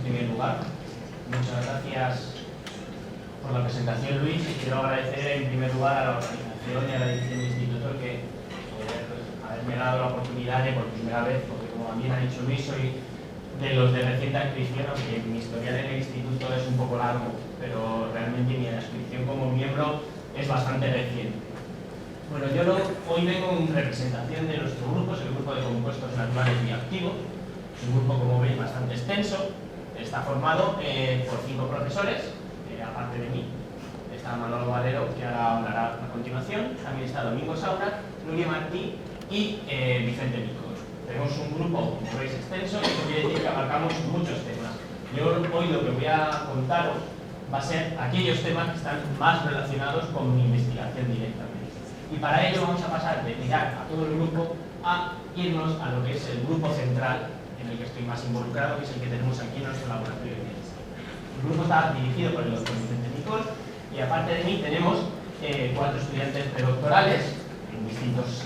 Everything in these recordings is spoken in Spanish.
primer lugar. Muchas gracias por la presentación, Luis, y quiero agradecer en primer lugar a la organización y a la dirección del instituto que haberme dado la oportunidad de por primera vez, porque como bien ha dicho Luis, soy de los de reciente adscripción, aunque mi historial en el instituto es un poco largo, pero realmente mi adscripción como miembro es bastante reciente. Bueno, yo hoy vengo en representación de nuestro grupo, es el grupo de compuestos naturales bioactivos. Es un grupo, como veis, bastante extenso. Está formado por 5 profesores, aparte de mí. Está Manolo Valero, que ahora hablará a continuación. También está Domingo Saura, Nuria Martí y Vicente Nico. Tenemos un grupo, como veis, extenso, y eso quiere decir que abarcamos muchos temas. Yo hoy lo que voy a contaros va a ser aquellos temas que están más relacionados con mi investigación directamente. Y para ello vamos a pasar de mirar a todo el grupo a irnos a lo que es el grupo central en el que estoy más involucrado, que es el que tenemos aquí en nuestro laboratorio de ciencia. El grupo está dirigido por el doctor Vicente Nicol y aparte de mí tenemos 4 estudiantes predoctorales en distintos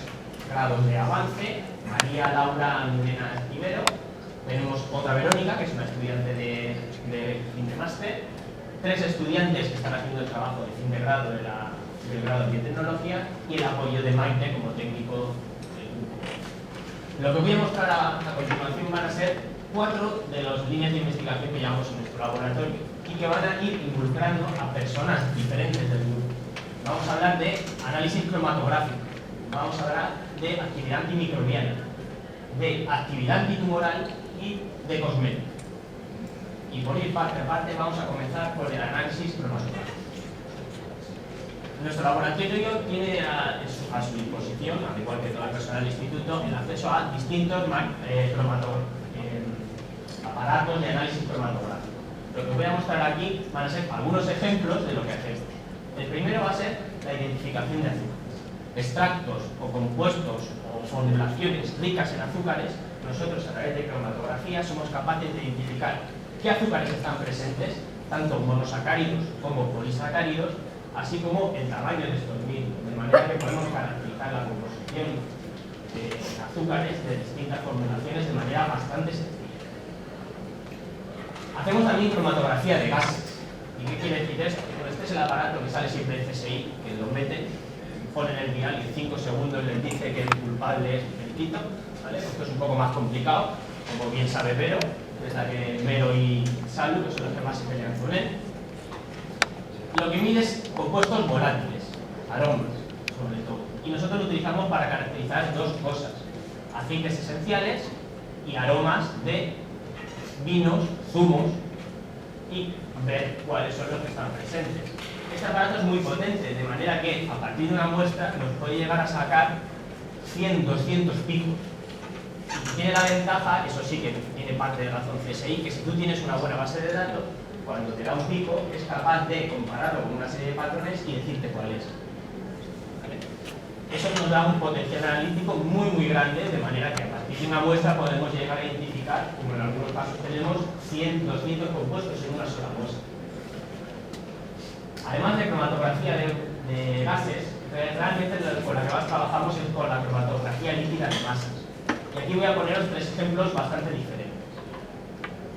grados de avance: María Laura Milena Estivero, tenemos otra Verónica, que es una estudiante de fin de máster, 3 estudiantes que están haciendo el trabajo de fin de grado del grado de biotecnología y el apoyo de Maite como técnico del grupo. Lo que voy a mostrar a continuación van a ser 4 de las líneas de investigación que llevamos en nuestro laboratorio y que van a ir involucrando a personas diferentes del grupo. Vamos a hablar de análisis cromatográfico, vamos a hablar de actividad antimicrobiana, de actividad antitumoral y de cosmética. Y por ir parte a parte vamos a comenzar por el análisis cromatográfico. Nuestro laboratorio tiene a su disposición, al igual que toda la persona del instituto, el acceso a distintos aparatos de análisis cromatográfico. Lo que voy a mostrar aquí van a ser algunos ejemplos de lo que hacemos. El primero va a ser la identificación de azúcares. Extractos o compuestos o formulaciones ricas en azúcares, nosotros a través de cromatografía somos capaces de identificar qué azúcares están presentes, tanto monosacáridos como polisacáridos, así como el tamaño de estos mismos, de manera que podemos caracterizar la composición de azúcares de distintas formulaciones de manera bastante sencilla. Hacemos también cromatografía de gases. ¿Y qué quiere decir esto? Bueno, este es el aparato que sale siempre en CSI, que lo meten, ponen el dial y en 5 segundos les dice que el culpable es el quito, ¿vale? Esto es un poco más complicado, como bien sabe Vero, es la que Vero y Salu, que son los que más se pelean con él. Lo que mide es compuestos volátiles, aromas, sobre todo. Y nosotros lo utilizamos para caracterizar 2 cosas: aceites esenciales y aromas de vinos, zumos, y ver cuáles son los que están presentes. Este aparato es muy potente, de manera que a partir de una muestra nos puede llegar a sacar 100, 200 picos. Y tiene la ventaja, eso sí que tiene parte de razón CSI, que si tú tienes una buena base de datos, cuando te da un pico, es capaz de compararlo con una serie de patrones y decirte cuál es. ¿Vale? Eso nos da un potencial analítico muy grande, de manera que a partir de una muestra podemos llegar a identificar, como en algunos casos tenemos, 100, 200 compuestos en una sola muestra. Además de cromatografía de gases, realmente con la que más trabajamos es con la cromatografía líquida de masas. Y aquí voy a poneros 3 ejemplos bastante diferentes.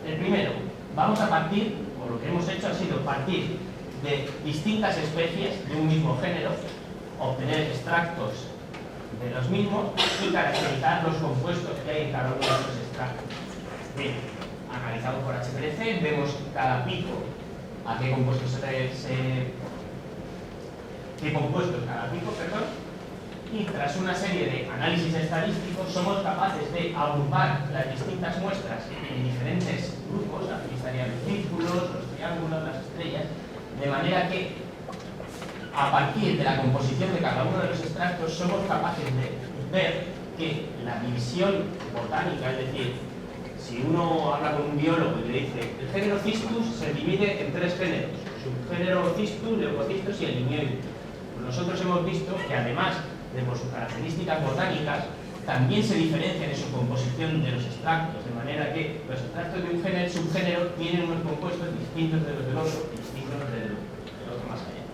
El primero, vamos a partir, o lo que hemos hecho ha sido partir de distintas especies de un mismo género, obtener extractos de los mismos y caracterizar los compuestos que hay en cada uno de esos extractos. Bien, analizado por HPLC, vemos cada pico a qué compuestos cada pico, y tras una serie de análisis estadísticos somos capaces de agrupar las distintas muestras en diferentes grupos. Aquí estarían los círculos, los triángulos, las estrellas, de manera que a partir de la composición de cada uno de los extractos somos capaces de ver que la división botánica, es decir, si uno habla con un biólogo y le dice el género Cistus se divide en 3 géneros: subgénero Cistus, Leucocistus y el Lignioides. Pues nosotros hemos visto que además de por sus características botánicas, también se diferencian en su composición de los extractos, de manera que los extractos de un subgénero tienen unos compuestos distintos de los del otro y distintos del otro más allá.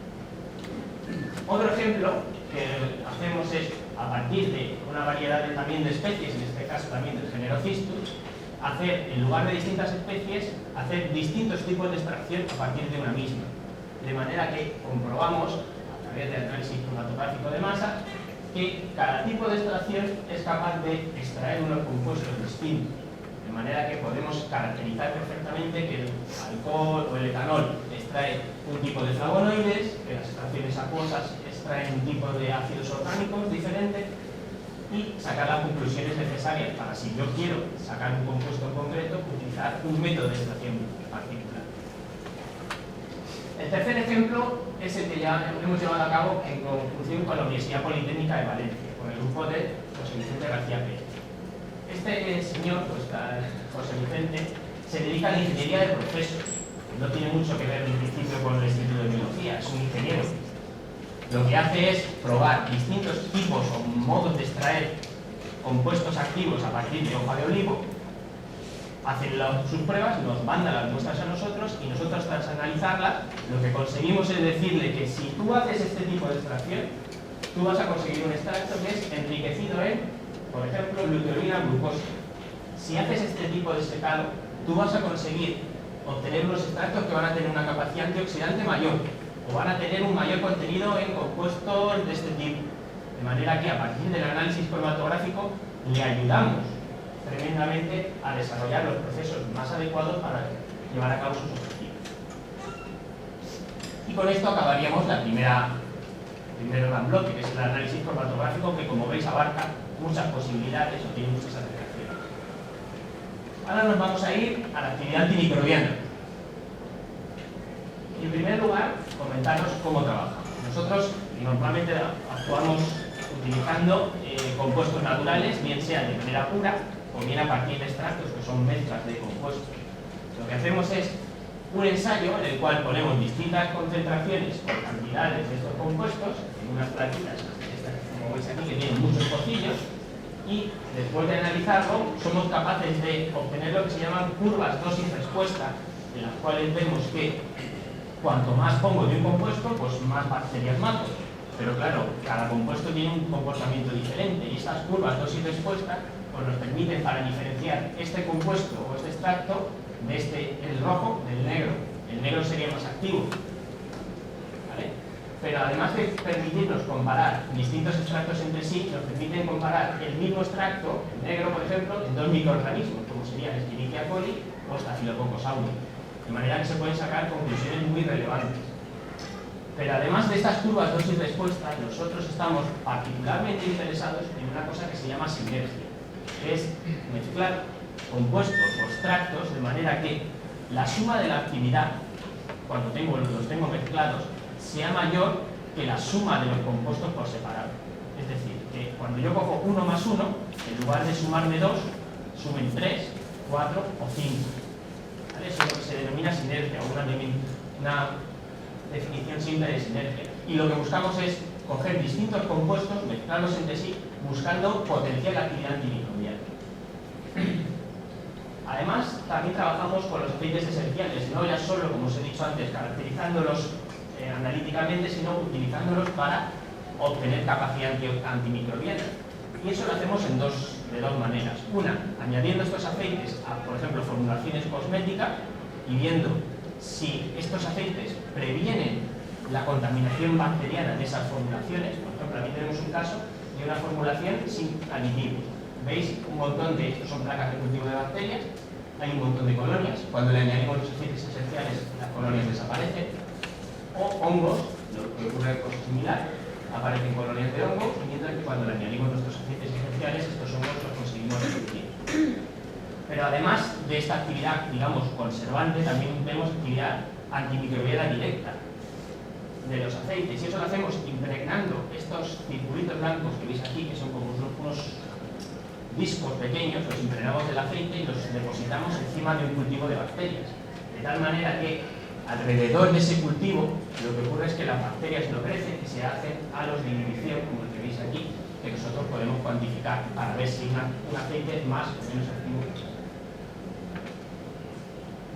Otro ejemplo que hacemos es, a partir de una variedad también de especies, en este caso también del género Cistus, hacer, en lugar de distintas especies, hacer distintos tipos de extracción a partir de una misma. De manera que comprobamos, a través del análisis cromatográfico de masa, que cada tipo de extracción es capaz de extraer unos compuestos distintos. De manera que podemos caracterizar perfectamente que el alcohol o el etanol extrae un tipo de flavonoides, que las extracciones acuosas extraen un tipo de ácidos orgánicos diferente, y sacar las conclusiones necesarias para, si yo quiero sacar un compuesto en concreto, utilizar un método de extracción particular. El tercer ejemplo es el que ya hemos llevado a cabo en conjunción con la Universidad Politécnica de Valencia, con el grupo de José Vicente García Pérez. Este señor, José Vicente, se dedica a la ingeniería de procesos. No tiene mucho que ver en principio con el Instituto de Biología, es un ingeniero. Lo que hace es probar distintos tipos o modos de extraer compuestos activos a partir de hoja de olivo, hacen sus pruebas, nos manda las muestras a nosotros y nosotros, tras analizarlas, lo que conseguimos es decirle que si tú haces este tipo de extracción, tú vas a conseguir un extracto que es enriquecido en, por ejemplo, luteolina glucosa. Si haces este tipo de secado, tú vas a conseguir obtener unos extractos que van a tener una capacidad antioxidante mayor, o van a tener un mayor contenido en compuestos de este tipo. De manera que a partir del análisis cromatográfico le ayudamos tremendamente a desarrollar los procesos más adecuados para llevar a cabo sus objetivos. Y con esto acabaríamos el primer gran bloque, que es el análisis cromatográfico, que, como veis, abarca muchas posibilidades o tiene muchas aplicaciones. Ahora nos vamos a ir a la actividad antimicrobiana. Y en primer lugar, comentaros cómo trabajamos. Nosotros normalmente actuamos utilizando compuestos naturales, bien sea de manera pura o bien a partir de extractos, que son mezclas de compuestos. Lo que hacemos es un ensayo en el cual ponemos distintas concentraciones o cantidades de estos compuestos en unas platitas, estas, como veis aquí, que tienen muchos pocillos, y después de analizarlo somos capaces de obtener lo que se llaman curvas dosis-respuesta, en las cuales vemos que cuanto más pongo de un compuesto, pues más bacterias mato. Pero claro, cada compuesto tiene un comportamiento diferente y estas curvas dosis-respuesta pues nos permiten para diferenciar este compuesto o este extracto de el rojo del negro. El negro sería más activo, ¿vale? Pero además de permitirnos comparar distintos extractos entre sí, nos permiten comparar el mismo extracto, el negro por ejemplo, en dos microorganismos, como serían Escherichia coli o Staphylococcus aureus. De manera que se pueden sacar conclusiones muy relevantes. Pero además de estas curvas dosis-respuesta, nosotros estamos particularmente interesados en una cosa que se llama sinergia, que es mezclar compuestos o extractos de manera que la suma de la actividad, cuando los tengo mezclados, sea mayor que la suma de los compuestos por separado. Es decir, que cuando yo cojo 1 más 1, en lugar de sumarme 2, sumen 3, 4 o 5. ¿Vale? Eso es lo que se denomina sinergia, o una definición simple de sinergia. Y lo que buscamos es coger distintos compuestos, mezclarlos entre sí, buscando potenciar la actividad antimicrobiana. Además, también trabajamos con los aceites esenciales, no ya solo, como os he dicho antes, caracterizándolos analíticamente, sino utilizándolos para obtener capacidad antimicrobiana. Y eso lo hacemos de dos maneras. Una, añadiendo estos aceites a, por ejemplo, formulaciones cosméticas y viendo si estos aceites previenen la contaminación bacteriana de esas formulaciones. Por ejemplo, aquí tenemos un caso de una formulación sin aditivos. Veis un montón de, estos son placas de cultivo de bacterias, hay un montón de colonias. Cuando le añadimos los aceites esenciales, las colonias desaparecen. O hongos, lo que ocurre cosa similar, aparecen colonias de hongos, mientras que cuando le añadimos nuestros aceites esenciales, estos hongos los conseguimos reducir. Pero además de esta actividad, digamos, conservante, también vemos actividad antimicrobiana directa de los aceites. Y eso lo hacemos impregnando estos circulitos blancos que veis aquí, que son como unos discos pequeños, los impregnamos del aceite y los depositamos encima de un cultivo de bacterias. De tal manera que alrededor de ese cultivo lo que ocurre es que las bacterias no crecen y se hacen halos de inhibición, como el que veis aquí, que nosotros podemos cuantificar para ver si un aceite es más o menos activo que otro.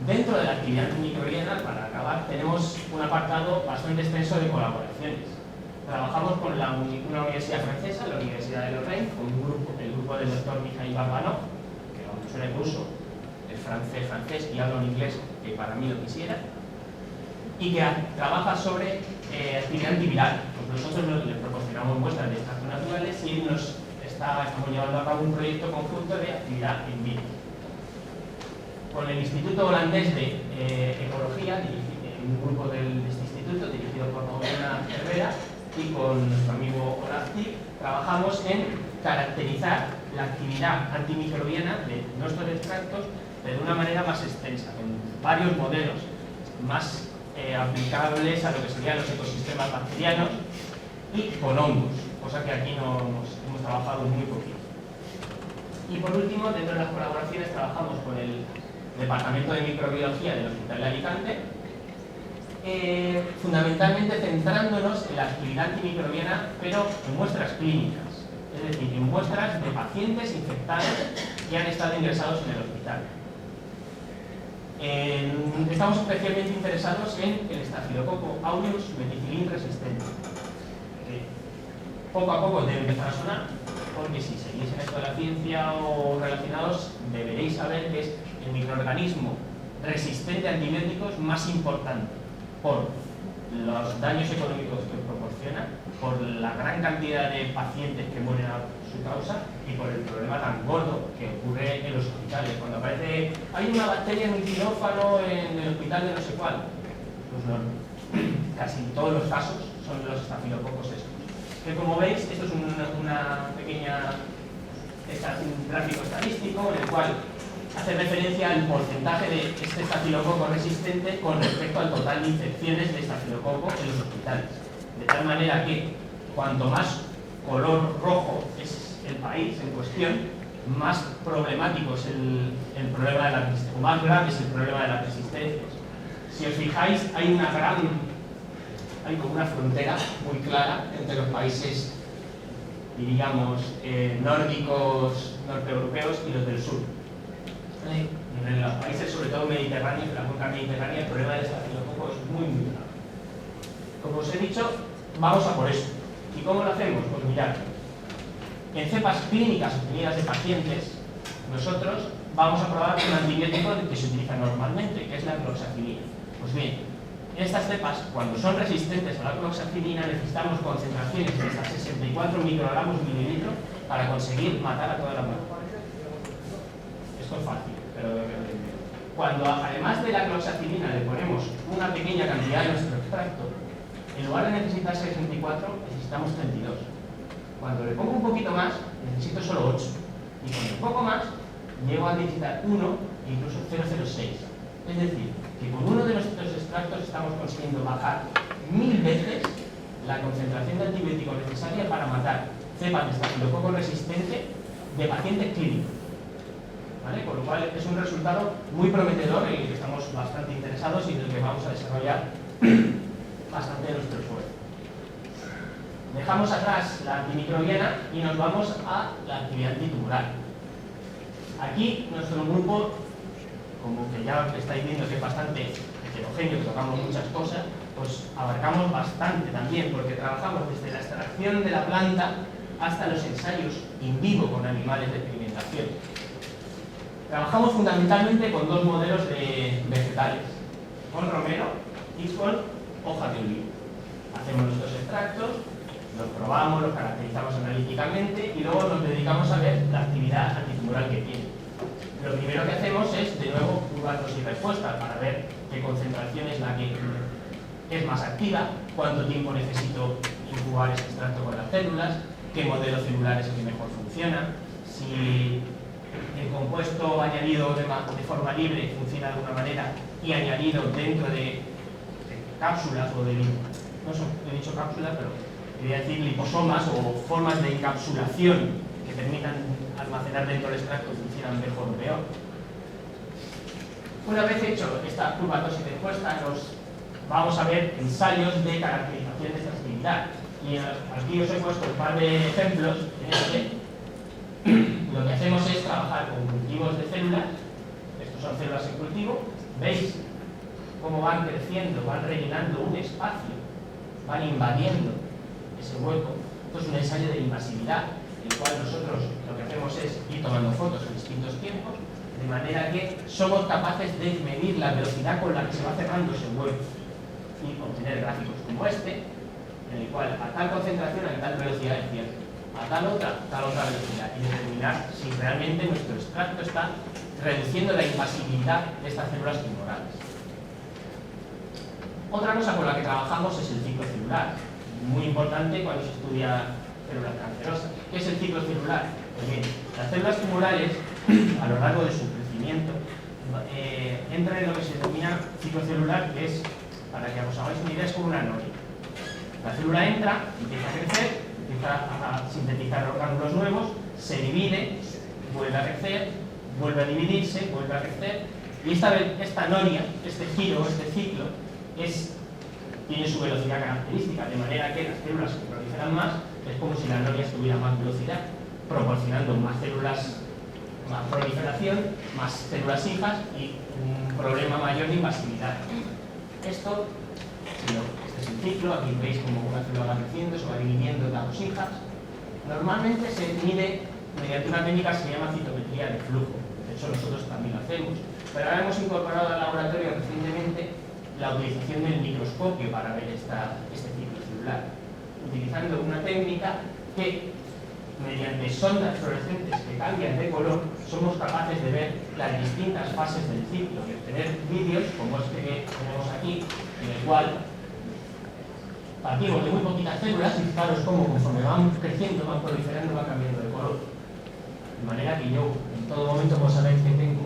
Dentro de la actividad microbiana, para acabar, tenemos un apartado bastante extenso de colaboraciones. Trabajamos con una universidad francesa, la Universidad de Lorraine, con el grupo del doctor Mikhail Barbanov, que vamos a ver incluso francés y habla un inglés que para mí lo quisiera, y que trabaja sobre actividad antiviral. Pues nosotros le proporcionamos muestras de extractos naturales y estamos llevando a cabo un proyecto conjunto de actividad in vivo. Con el Instituto Holandés de Ecología, un grupo de este instituto dirigido por Paulina Cervera, y con nuestro amigo Olaf Tick, trabajamos en caracterizar la actividad antimicrobiana de nuestros extractos, pero de una manera más extensa, con varios modelos más aplicables a lo que serían los ecosistemas bacterianos y con hongos, cosa que aquí no hemos trabajado muy poquito. Y por último, dentro de las colaboraciones trabajamos con el Departamento de Microbiología del Hospital de Alicante, fundamentalmente centrándonos en la actividad antimicrobiana, pero en muestras clínicas, es decir, en muestras de pacientes infectados que han estado ingresados en el hospital. Estamos especialmente interesados en el Staphylococcus aureus meticilin resistente, que poco a poco debe empezar a sonar, porque si seguís en esto de la ciencia o relacionados, deberéis saber que es el microorganismo resistente a antibióticos más importante por los daños económicos que proporciona, por la gran cantidad de pacientes que mueren a su causa y por el problema tan gordo que ocurre en los hospitales. Cuando aparece, hay una bacteria en un quirófano en el hospital de no sé cuál, pues no, casi todos los casos son los estafilococos estos. Que como veis, esto es una pequeña, un gráfico estadístico en el cual hace referencia al porcentaje de este estafilococo resistente con respecto al total de infecciones de estafilococo en los hospitales. De tal manera que cuanto más color rojo es el país en cuestión, más problemático es el problema de la resistencia, o más grave es el problema de las resistencias. Si os fijáis, hay como una frontera muy clara entre los países, diríamos, nórdicos, norteeuropeos y los del sur. En los países, sobre todo mediterráneos, de la cuenca mediterránea, el problema del estafilococo es muy, muy grave. Como os he dicho, vamos a por eso. ¿Y cómo lo hacemos? Pues mirad, en cepas clínicas obtenidas de pacientes, nosotros vamos a probar un antibiótico que se utiliza normalmente, que es la cloxacilina. Pues bien, en estas cepas, cuando son resistentes a la cloxacilina, necesitamos concentraciones de hasta 64 microgramos mililitro para conseguir matar a toda la muerte. Esto es fácil, pero cuando además de la cloxacilina le ponemos una pequeña cantidad de nuestro extracto, en lugar de necesitar 64, necesitamos 32. Cuando le pongo un poquito más, necesito solo 8. Y con un poco más, llego a necesitar 1 e incluso 0,06. Es decir, que con uno de nuestros extractos estamos consiguiendo bajar 1000 veces la concentración de antibiótico necesaria para matar cepas de estafilococo resistente de pacientes clínicos. ¿Vale? Con lo cual es un resultado muy prometedor en el que estamos bastante interesados y en el que vamos a desarrollar bastante de nuestro esfuerzo. Dejamos atrás la antimicrobiana y nos vamos a la actividad antitumoral. Aquí nuestro grupo, como que ya estáis viendo que es bastante heterogéneo, que tocamos muchas cosas, pues abarcamos bastante también, porque trabajamos desde la extracción de la planta hasta los ensayos in vivo con animales de experimentación. Trabajamos fundamentalmente con dos modelos de vegetales, con romero y con hoja de olivo. Hacemos nuestros extractos, los probamos, los caracterizamos analíticamente y luego nos dedicamos a ver la actividad antitumoral que tiene. Lo primero que hacemos es, de nuevo, curvas y respuestas para ver qué concentración es la que es más activa, cuánto tiempo necesito incubar ese extracto con las células, qué modelo celular es el que mejor funciona, si el compuesto añadido de forma libre funciona de alguna manera y añadido dentro de cápsulas o de, no son, he dicho cápsulas, pero quería decir liposomas o formas de encapsulación que permitan almacenar dentro del extracto funcionan mejor o peor. Una vez hecho esta curva dosis de encuesta, nos vamos a ver ensayos de caracterización de esta actividad. Y aquí os he puesto un par de ejemplos en este. Lo que hacemos es trabajar con cultivos de células. Estos son células en cultivo. ¿Veis cómo van creciendo, van rellenando un espacio, van invadiendo ese hueco? Esto es un ensayo de invasividad, en el cual nosotros lo que hacemos es ir tomando fotos en distintos tiempos, de manera que somos capaces de medir la velocidad con la que se va cerrando ese huevo y obtener gráficos como este, en el cual a tal concentración hay tal velocidad de cierre, a tal otra velocidad, y determinar si realmente nuestro extracto está reduciendo la impasibilidad de estas células tumorales. Otra cosa con la que trabajamos es el ciclo celular, muy importante cuando se estudia células cancerosas. ¿Qué es el ciclo celular? Pues bien, las células tumorales, a lo largo de su crecimiento, entran en lo que se denomina ciclo celular, que es, para que os hagáis una idea, es como una noria. La célula entra, empieza a crecer, empieza a sintetizar orgánulos nuevos, se divide, vuelve a crecer, vuelve a dividirse, vuelve a crecer, y esta noria, este giro, este ciclo, tiene su velocidad característica, de manera que las células que proliferan más es como si la noria tuviera más velocidad, proporcionando más células, más proliferación, más células hijas y un problema mayor de invasividad. Esto, este es el ciclo, aquí veis como una célula va creciendo, se va dividiendo en dos hijas. Normalmente se mide mediante una técnica que se llama citometría de flujo, de hecho nosotros también lo hacemos, pero ahora hemos incorporado al laboratorio recientemente la utilización del microscopio para ver este ciclo celular, utilizando una técnica que, mediante sondas fluorescentes que cambian de color, somos capaces de ver las distintas fases del ciclo y obtener vídeos como este que tenemos aquí, en el cual partimos de muy poquitas células y fijaros cómo conforme van creciendo, van proliferando, van cambiando de color. De manera que yo en todo momento puedo saber que tengo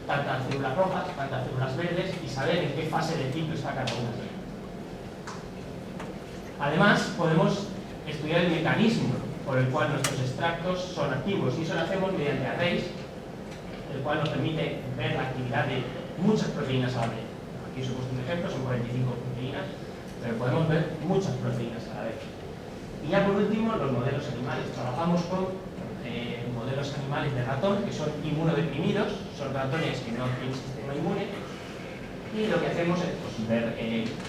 tantas células rojas, tantas células verdes y saber en qué fase del ciclo está cada una de ellas. Además, podemos estudiar el mecanismo por el cual nuestros extractos son activos, y eso lo hacemos mediante arrays, el cual nos permite ver la actividad de muchas proteínas a la vez. Aquí os he puesto un ejemplo, son 45 proteínas, pero podemos ver muchas proteínas a la vez. Y ya por último, los modelos animales. Trabajamos con modelos animales de ratón que son inmunodeprimidos, son ratones que no tienen sistema inmune, y lo que hacemos es ver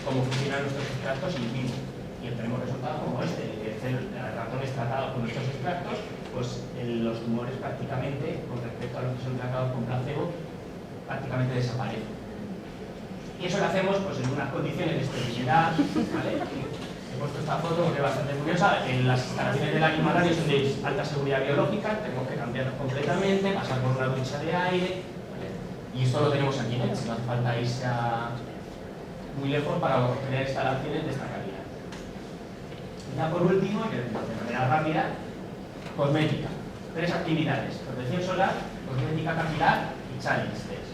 cómo funcionan nuestros extractos in vivo. Y obtenemos resultados como este, ratones tratados con nuestros extractos, pues los tumores prácticamente, con respecto a los que son tratados con placebo, prácticamente desaparecen. Y eso lo hacemos pues, en unas condiciones de esterilidad, ¿vale? He puesto esta foto que es bastante curiosa. En las instalaciones del animalario son de alta seguridad biológica, tenemos que cambiarlos completamente, pasar por una ducha de aire, ¿vale? Y esto lo tenemos aquí en Elche, no hace falta irse muy lejos para obtener instalaciones de esta calidad. Y ya por último, de manera rápida, cosmética. 3 actividades: protección solar, cosmética capilar y challenge test.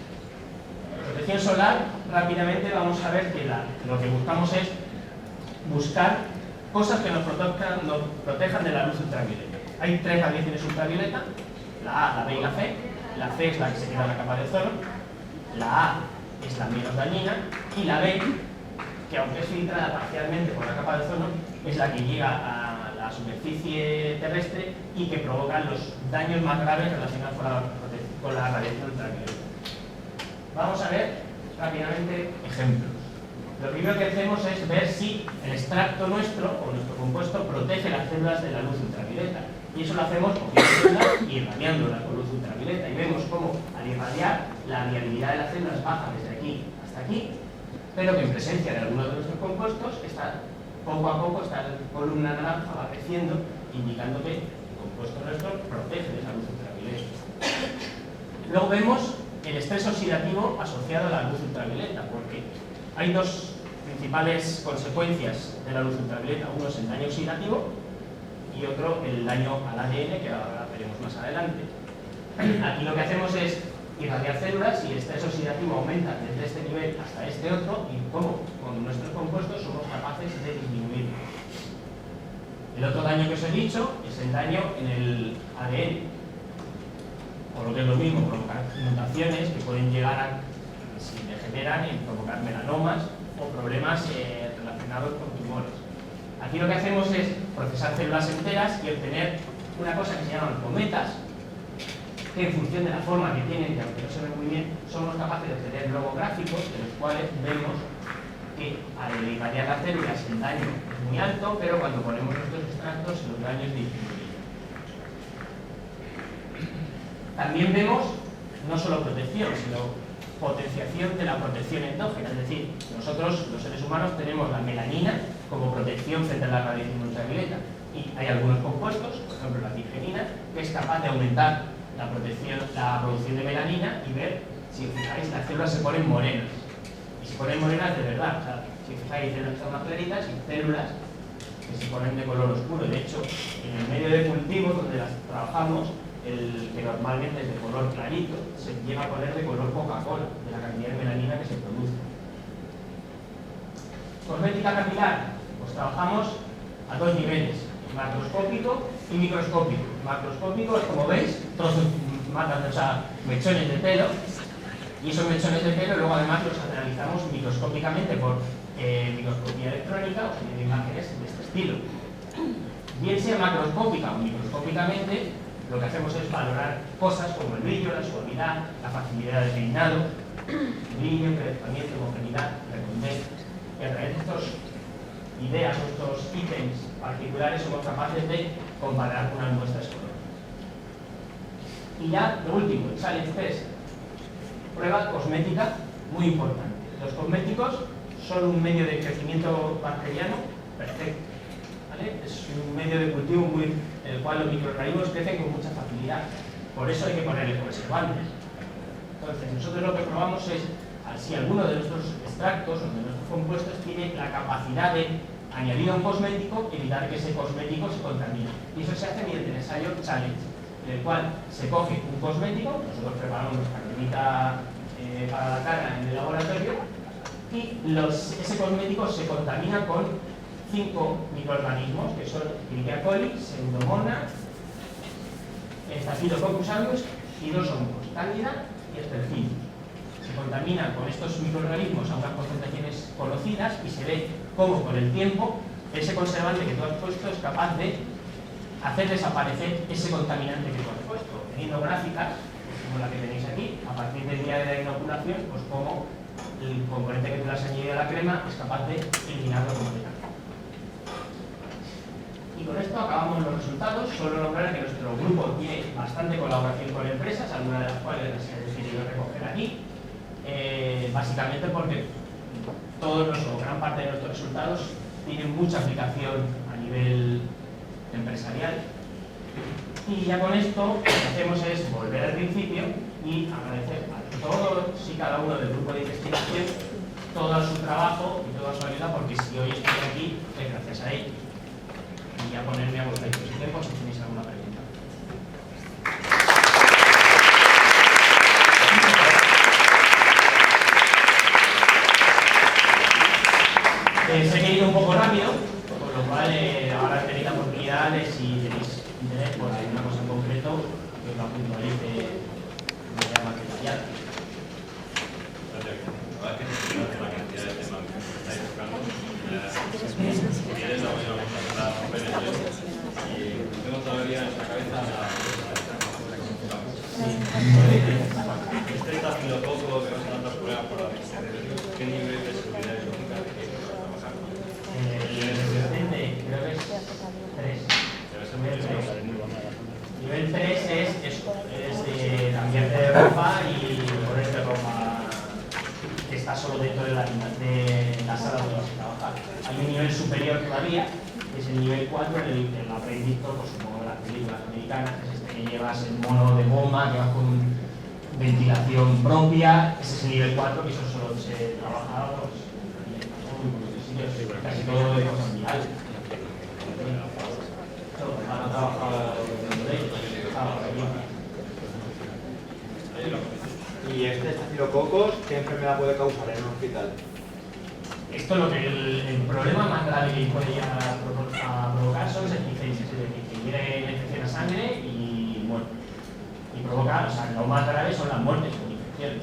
Protección solar, rápidamente vamos a ver que lo que buscamos es buscar cosas que nos protejan de la luz ultravioleta. Hay 3 radiaciones ultravioleta, la A, la B y la C. La C es la que se queda en la capa de ozono, la A es la menos dañina, y la B, que aunque es filtrada parcialmente por la capa de ozono, es la que llega a la superficie terrestre y que provoca los daños más graves relacionados con la radiación ultravioleta. Vamos a ver rápidamente ejemplos. Lo primero que hacemos es ver si el extracto nuestro o nuestro compuesto protege las células de la luz ultravioleta. Y eso lo hacemos cogiendo células y irradiándolas con luz ultravioleta. Y vemos cómo al irradiar la viabilidad de las células baja desde aquí hasta aquí, pero que en presencia de alguno de nuestros compuestos, poco a poco esta columna naranja va creciendo, indicando que el compuesto nuestro protege de esa luz ultravioleta. Luego vemos el estrés oxidativo asociado a la luz ultravioleta, porque hay 2 principales consecuencias de la luz ultravioleta. Uno es el daño oxidativo y otro el daño al ADN, que ahora veremos más adelante. Aquí lo que hacemos es irradiar células y el estrés oxidativo aumenta desde este nivel hasta este otro, y como con nuestros compuestos somos capaces de disminuirlo. El otro daño que os he dicho es el daño en el ADN, o lo que es lo mismo, provocar mutaciones que pueden llegar a, si degeneran, en provocar melanomas o problemas relacionados con tumores. Aquí lo que hacemos es procesar células enteras y obtener una cosa que se llaman cometas, que en función de la forma que tienen, y aunque no se ven muy bien, somos capaces de obtener luego gráficos de los cuales vemos que al irradiar las células el daño es muy alto, pero cuando ponemos nuestros extractos los daños disminuyen. También vemos no solo protección, sino potenciación de la protección endógena. Es decir, nosotros, los seres humanos, tenemos la melanina como protección frente a la radiación ultravioleta. Y hay algunos compuestos, por ejemplo la tigenina, que es capaz de aumentar la producción de melanina y ver, si os fijáis, las células se ponen morenas. Y se ponen morenas de verdad. O sea, si os fijáis, hay células que son más claritas y células que se ponen de color oscuro. De hecho, en el medio de cultivo donde las trabajamos, el que normalmente es de color clarito, se llega a poner de color Coca-Cola, de la cantidad de melanina que se produce. Cosmética capilar, pues trabajamos a dos niveles, macroscópico y microscópico. Macroscópico es, como veis, trozos, mechones de pelo, y esos mechones de pelo luego además los analizamos microscópicamente por microscopía electrónica, obteniendo imágenes de este estilo. Bien sea macroscópica o microscópicamente, lo que hacemos es valorar cosas como el brillo, la suavidad, la facilidad de peinado, brillo, encrespamiento, homogeneidad, redondez. Y a través de estas ideas o estos ítems particulares somos capaces de comparar unas muestras con otras. Y ya, lo último, el challenge test. Prueba cosmética muy importante. Los cosméticos son un medio de crecimiento bacteriano perfecto. ¿Vale? Es un medio de cultivo en el cual los microorganismos crecen con mucha facilidad. Por eso hay que ponerle conservantes. Entonces, nosotros lo que probamos es si alguno de nuestros extractos o de nuestros compuestos tiene la capacidad de añadir a un cosmético, evitar que ese cosmético se contamine. Y eso se hace mediante el ensayo challenge, en el cual se coge un cosmético, nosotros preparamos nuestra cremita para la cara en el laboratorio, y ese cosmético se contamina con 5 microorganismos, que son Escherichia coli, Pseudomonas, Staphylococcus aureus y 2 hongos, Cándida y Aspergillus. Se contaminan con estos microorganismos a unas concentraciones conocidas y se ve cómo con el tiempo ese conservante que tú has puesto es capaz de hacer desaparecer ese contaminante que tú has puesto, teniendo gráficas como la que tenéis aquí, a partir del día de la inoculación, pues cómo el componente que tú le has añadido a la crema es capaz de eliminarlo completamente. Y con esto acabamos los resultados. Solo nombrar que nuestro grupo tiene bastante colaboración con empresas, algunas de las cuales las he decidido recoger aquí, básicamente porque todos o gran parte de nuestros resultados tienen mucha aplicación a nivel empresarial. Y ya con esto lo que hacemos es volver al principio y agradecer a todos y cada uno del grupo de investigación todo su trabajo y toda su ayuda, porque si hoy estoy aquí es gracias a ellos. Y a ponerme a vuestra disposición por si tenéis alguna pregunta. Sé que he ido un poco rápido, por lo cual ahora tenéis la oportunidad de, si tenéis interés por alguna cosa en concreto, que os la puntualice de manera más detallada. La verdad que la cantidad de temas que estáis tocando, si quieres la voy a pasar a romper el hielo y tengo todavía en la cabeza este estafilococo que vas a tantas pruebas por la ¿qué nivel de seguridad y lógica que vas a trabajar? Creo que es 3. Debe ser muy peligroso. Nivel 3 es eso, es cambiarte de ropa y ponerte ropa que está solo dentro de la sala donde vas a trabajar. Hay un nivel superior todavía, que es el nivel 4, el habréis visto, pues, supongo, de las películas americanas, que es este que llevas el mono de goma, que va con ventilación propia. Ese es el nivel 4, que eso solo se trabaja pues, casi todo de cosas virales. Van a trabajar de ellos. ¿Y este estafilococos qué enfermedad puede causar en un hospital? Esto lo que el problema más grave que puede llegar a provocar son septicemias, es decir, que llegue la infección a sangre y muerte. Y provoca, o sea, lo más grave son las muertes por infecciones.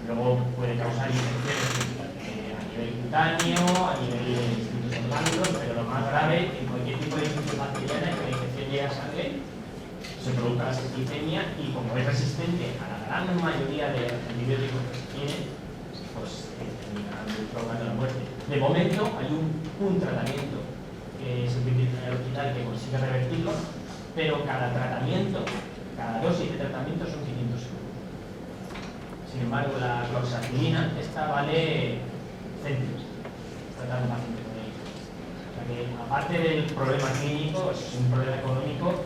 Luego puede causar infecciones a nivel cutáneo, a nivel de distintos orgánulos, pero lo más grave en cualquier tipo de infección bacteriana es que la infección llegue a sangre, se produzca la septicemia y como es resistente a la gran mayoría de antibióticos que se tienen, pues terminarán provocando la muerte. De momento hay un tratamiento que se utiliza en el hospital que consigue revertirlo, pero cada tratamiento, cada dosis de tratamiento son 500 euros. Sin embargo, la cloxacilina, esta vale céntimos. Tratar un paciente con ella. O sea que, aparte del problema clínico, es un problema económico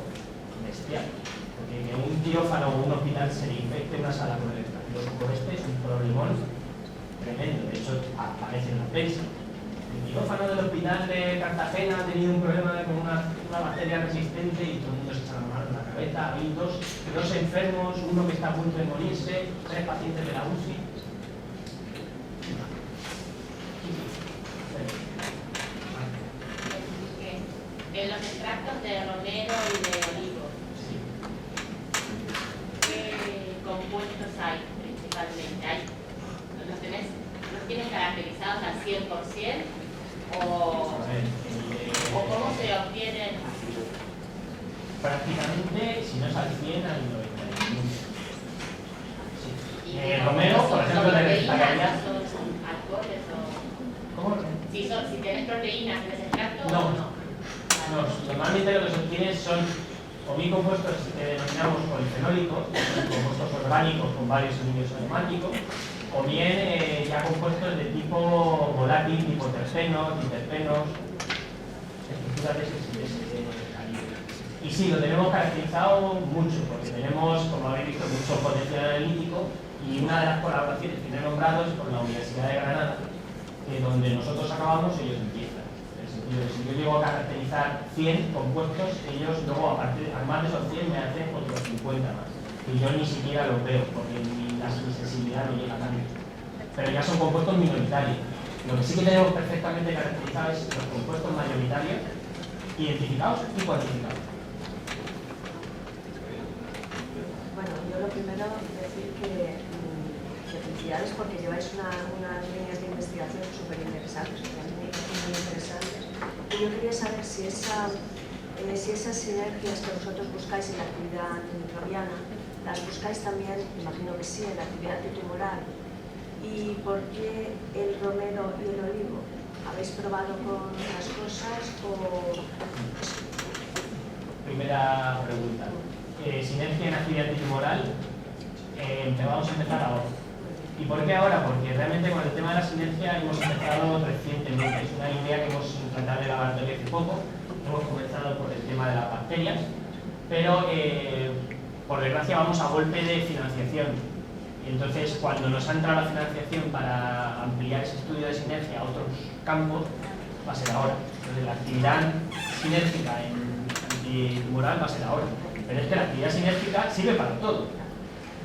bestial. Porque que un quirófano o un hospital se le infecte una sala con el estafilococo este es un problemón tremendo. De hecho, aparece en la prensa. El quirófano del hospital de Cartagena ha tenido un problema con una bacteria resistente y todo el mundo se echa la mano en la cabeza. Hay dos enfermos, uno que está a punto de morirse, 3 pacientes de la UCI. En los extractos de romero y de olivo, ¿qué compuestos hay principalmente? ¿Los tienes caracterizados al 100%? ¿O cómo se obtienen? Prácticamente, si no es al 100, al 99. Sí. Romero, por ejemplo, te destacaría. ¿Son alcoholes o...? ¿Cómo? Si tienes proteínas en ese extracto, No. Normalmente lo que se obtiene son compuestos que denominamos polifenólicos, compuestos orgánicos con varios anillos aromáticos, o bien ya compuestos de tipo volátil, tipo terpenos, diterpenos, estructuras de ese calibre. Y sí, lo tenemos caracterizado mucho, porque tenemos, como habéis visto, mucho potencial analítico, y una de las colaboraciones que he nombrado es con la Universidad de Granada, donde nosotros acabamos, ellos empiezan. Si yo llego a caracterizar 100 compuestos, ellos luego, además de esos 100, me hacen otros 50 más. Y yo ni siquiera lo veo, porque mi sensibilidad no llega tanto. Pero ya son compuestos minoritarios. Lo que sí que tenemos perfectamente caracterizado es los compuestos mayoritarios, identificados y cuantificados. Bueno, yo lo primero decir que felicidades porque lleváis unas líneas de investigación súper interesantes, muy interesantes. Y yo quería saber si esas sinergias que vosotros buscáis en la actividad antimicrobiana, las buscáis también, imagino que sí, en la actividad antitumoral. ¿Y por qué el romero y el olivo? ¿Habéis probado con otras cosas o...? Primera pregunta. Sinergia en actividad antitumoral, vamos a empezar ahora. ¿Y por qué ahora? Porque realmente con el tema de la sinergia hemos empezado recientemente. Es una idea que hemos implantado en el laboratorio hace poco. Hemos comenzado por el tema de las bacterias, pero por desgracia vamos a golpe de financiación. Y entonces, cuando nos ha entrado la financiación para ampliar ese estudio de sinergia a otros campos, va a ser ahora. Entonces, la actividad sinérgica en antitumoral va a ser ahora. Pero es que la actividad sinérgica sirve para todo.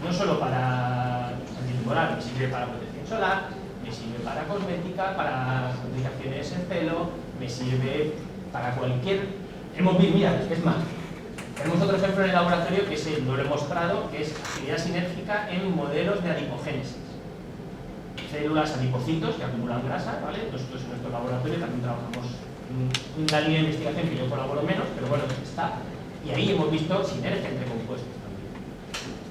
No solo para antitumoral, me sirve para protección solar, me sirve para cosmética, para aplicaciones en pelo, me sirve para cualquier... Mira, es más, tenemos otro ejemplo en el laboratorio que lo he mostrado, que es actividad sinérgica en modelos de adipogénesis. Células adipocitos que acumulan grasa, ¿vale? Nosotros en nuestro laboratorio también trabajamos en una línea de investigación que yo colaboro menos, pero bueno, está. Y ahí hemos visto sinergia entre compuestos.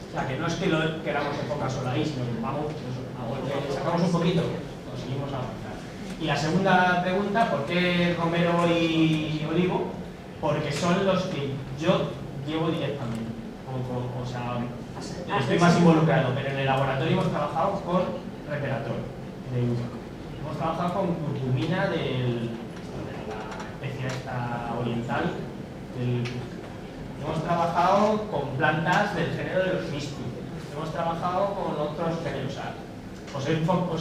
O sea, que no es que lo queramos enfocar solo ahí, sino que vamos a golpe, sacamos un poquito, conseguimos avanzar. Y la segunda pregunta, ¿por qué romero y olivo? Porque son los que yo llevo directamente. O sea, estoy más involucrado, pero en el laboratorio hemos trabajado con Reperatrol de uva. Hemos trabajado con curcumina de la especie esta oriental. Hemos trabajado con plantas del género de los mistis. Hemos trabajado con otros géneros. Os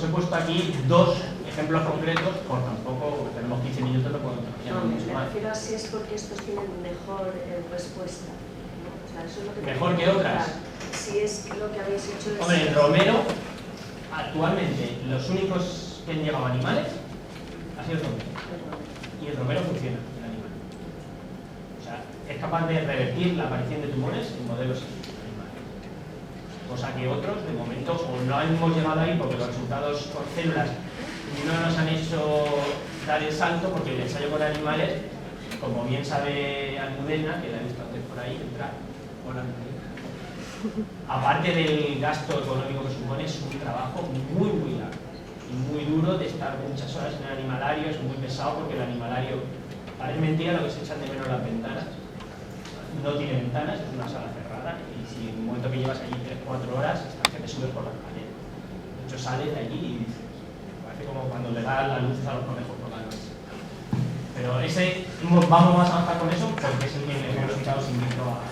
he puesto aquí 2 ejemplos concretos, por tampoco tenemos 15 minutos, no podemos No, me refiero a si es porque estos tienen mejor respuesta, ¿no? O sea, eso es lo que ¿Mejor que otras? Si es lo que habéis hecho es... Hombre, el romero, actualmente, los únicos que han llegado a animales ha sido el romero. Y el romero funciona en el animal. O sea, es capaz de revertir la aparición de tumores en modelos animales. Cosa que otros, de momento, o no hemos llegado ahí porque los resultados con células no nos han hecho dar el salto, porque el ensayo con animales, como bien sabe Almudena, que la he visto antes por ahí, entrar. Hola, aparte del gasto económico que supone, es un trabajo muy largo y muy duro de estar muchas horas en el animalario. Es muy pesado porque el animalario, parece mentira lo que se echan de menos las ventanas, no tiene ventanas, es una sala cerrada, y si en el momento que llevas allí 3-4 horas, estás que te subes por la escalera. hecho sales de allí y dices, parece como cuando le das la luz a los conejos por la noche. Pero ese, vamos a avanzar con eso porque es el que hemos quitado sin micro a